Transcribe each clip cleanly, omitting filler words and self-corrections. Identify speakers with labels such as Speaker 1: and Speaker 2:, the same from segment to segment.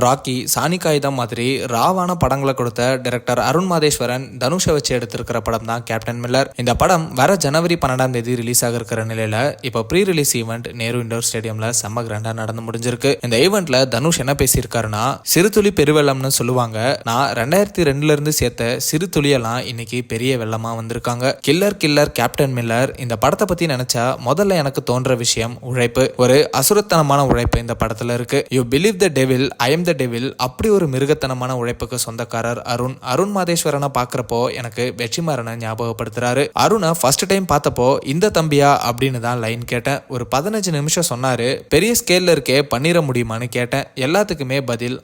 Speaker 1: ராக்கி, சாணி காகிதம் மாதிரி ராவான படங்களை கொடுத்த டைரக்டர் அருண் மாதேஸ்வரன் தனுஷை வச்சு எடுத்திருக்கிற படம் தான் கேப்டன் மில்லர். இந்த படம் வர ஜனவரி 12 ரிலீஸ் ஆக இருக்கிற நிலையில இப்போ pre release event Nehru indoor ஸ்டேடியம்ல செம்ம கிராண்டா நடந்து முடிஞ்சிருக்கு. இந்த ஈவெண்ட்ல தனுஷ் என்ன பேசியிருக்காருன்னா, சிறுதுளி பெருவெள்ளம்னு சொல்லுவாங்க. நான் 2002 இருந்து சேர்த்த சிறு துளியெல்லாம் இன்னைக்கு பெரிய வெள்ளமா வந்திருக்காங்க. Killer captain Miller. இந்த படத்தை பத்தி நினைச்சா முதல்ல எனக்கு தோன்ற விஷயம் உழைப்பு. ஒரு அசுரத்தனமான உழைப்பு இந்த படத்துல இருக்கு. You believe the devil, I am the devil. அப்படி ஒரு மிருகத்தனமான உழைப்புக்கு சொந்தக்காரர் அருண் மாதேஸ்வரனை பாக்குறப்போ எனக்கு வெற்றிமாறனை ஞாபகப்படுத்துறாரு. அருணை ஃபர்ஸ்ட் டைம் பார்த்தப்போ இந்த தம்பியா அப்படின்னு தான் லைன் கேட்டேன். ஒரு 15 நிமிஷம் சொன்னாரு. பெரிய ஸ்கேல்ல இருக்கே, பண்ணிட முடியுமான்னு கேட்டேன். எல்லாத்துக்குமே பதில்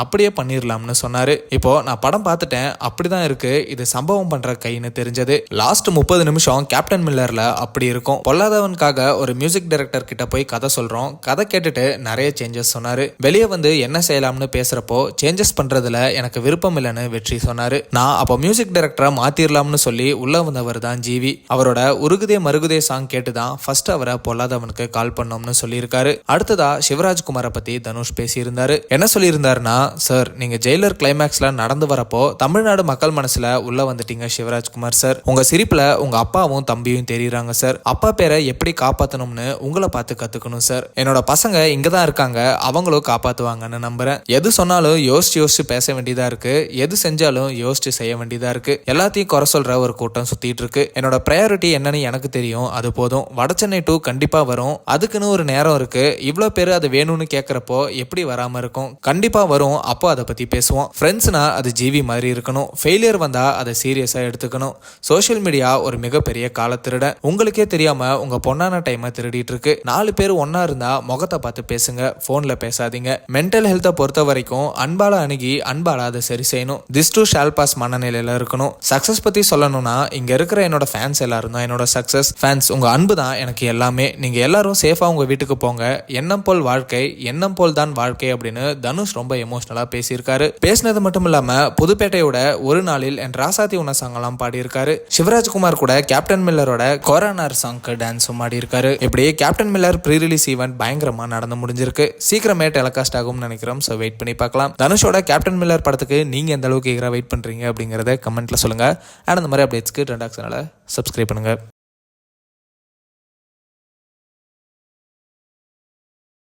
Speaker 1: அப்படியே பண்ணிடலாம்னு சொன்னாரு. இப்போ நான் படம் பார்த்துட்டேன், அப்படிதான் இருக்கு. இது சம்பவம் பண்ற கைன்னு தெரிஞ்சது. லாஸ்ட் 30 நிமிஷம் கேப்டன் மில்லர்ல அப்படி இருக்கும். பொல்லாதவனுக்காக ஒரு மியூசிக் டைரக்டர் கிட்ட போய் கதை சொல்றோம். கதை கேட்டுட்டு நிறைய சேஞ்சஸ் சொன்னாரு. வெளியே வந்து என்ன செய்யலாம்னு பேசுறப்போ சேஞ்சஸ் பண்றதுல எனக்கு விருப்பம் இல்லைன்னு வெற்றி சொன்னாரு. நான் அப்போ மியூசிக் டைரக்டரை மாத்திரலாம்னு சொல்லி உள்ள வந்தவர் தான் ஜிவி. அவரோட உருகுதே மருகுதே சாங் கேட்டுதான் ஃபர்ஸ்ட் அவரை பொல்லாதவனுக்கு கால் பண்ணோம்னு சொல்லியிருக்காரு. அடுத்ததா சிவராஜ்குமாரை பத்தி தனுஷ் பேசியிருந்தாரு. என்ன சொல்லியிருந்தாருன்னா, சார் நீங்க ஜெயிலர் கிளைமேக்ஸ்ல நடந்து வரப்போ தமிழ்நாடு மக்கள் மனசுல உள்ள வந்துட்டீங்க சிவராஜ்குமார் சார். உங்க சிரிப்புல உங்க அப்பாவும் தம்பியும் தெரியுறாங்க சார். அப்பா பேரை எப்படி காப்பாத்தணும்னு உங்களை பார்த்து கத்துக்கணும் சார். என்னோட பசங்க இங்கதான் இருக்காங்க, அவங்களும் காப்பாத்துவாங்கன்னு நம்புறேன். எது சொன்னாலும் யோசிச்சு பேச வேண்டியதா இருக்கு. எது செஞ்சாலும் யோசிச்சு செய்ய வேண்டியதா இருக்கு. எல்லாத்தையும் குறை சொல்ற ஒரு கூட்டம் சுத்திட்டு இருக்கு. என்னோட ப்ரையாரிட்டி என்னன்னு எனக்கு தெரியும், அது போதும். வடசென்னை 2 கண்டிப்பா வரும். அதுக்குன்னு ஒரு நேரம் இருக்கு. இவ்வளவு பேரு அது வேணும்னு கேட்கறப்போ எப்படி வராம இருக்கும்? கண்டிப்பா வரும். அப்போ அதை பத்தி பேசுவோம். ஃப்ரெண்ட்ஸ்னா அது ஜிவி மாதிரி இருக்கணும். ஃபெயிலியர் வந்தா அதை சீரியஸா எடுத்துக்கணும். சோசியல் மீடியா ஒரு மிகப்பெரிய கால திருட. உங்களுக்கே தெரியாம உங்க பொண்ணான டைமை திருடிட்டு இருக்கு. 4 பேர் ஒன்னா இருந்தா முகத்தை பார்த்து பேசுங்க, போன்ல பேசாதீங்க. மென்டல் ஹெல்த்தை பொறுத்த வரைக்கும் அன்பால அணுகி அன்பால அதை சரி செய்யணும். திஸ் டூ ஷால் பாஸ் மனநிலையில இருக்கணும். சக்சஸ் பத்தி சொல்லணும்னா, இங்க இருக்கிற என்னோட ஃபேன்ஸ் எல்லாரும் தான் என்னோட சக்சஸ். ஃபேன்ஸ், உங்க அன்பு தான் எனக்கு எல்லாமே. நீங்க எல்லாரும் சேஃபா உங்க வீட்டுக்கு போங்க. எண்ணம் போல் வாழ்க்கை, எண்ணம் போல் தான் வாழ்க்கை அப்படின்னு தனுஷ் ரொம்ப எமோஷனலா பேசியிருக்காரு. பேசினது மட்டும் இல்லாம புதுப்பேட்டையோட ஒரு நாளில் என் ராசாத்தி உன்ன சாங்கெல்லாம் பாடியிருக்காரு. சிவராஜ்குமார் கூட கேப்டன் மில்லரோட கொரோனார் சாங்க்கு டான்ஸும் ஆடி இருக்காரு. இப்படி Captain Miller pre release event பயங்கரமா நடந்து முடிஞ்சிருக்கு. சீக்கிரமே டெலிகாஸ்ட் ஆகும் நினைக்கிறோம். ஸோ வெயிட் பண்ணி பார்க்கலாம். தனுஷோட கேப்டன் மில்லர் படத்துக்கு நீங்க எந்த அளவுக்கு வெயிட் பண்றீங்க அப்படிங்கறத கமெண்ட்ல சொல்லுங்க. அண்ட் அந்த மாதிரி அப்டேட்ஸ்க்கு ட்ரெண்டாக்ஸ் சேனலை சப்ஸ்கிரைப் பண்ணுங்க.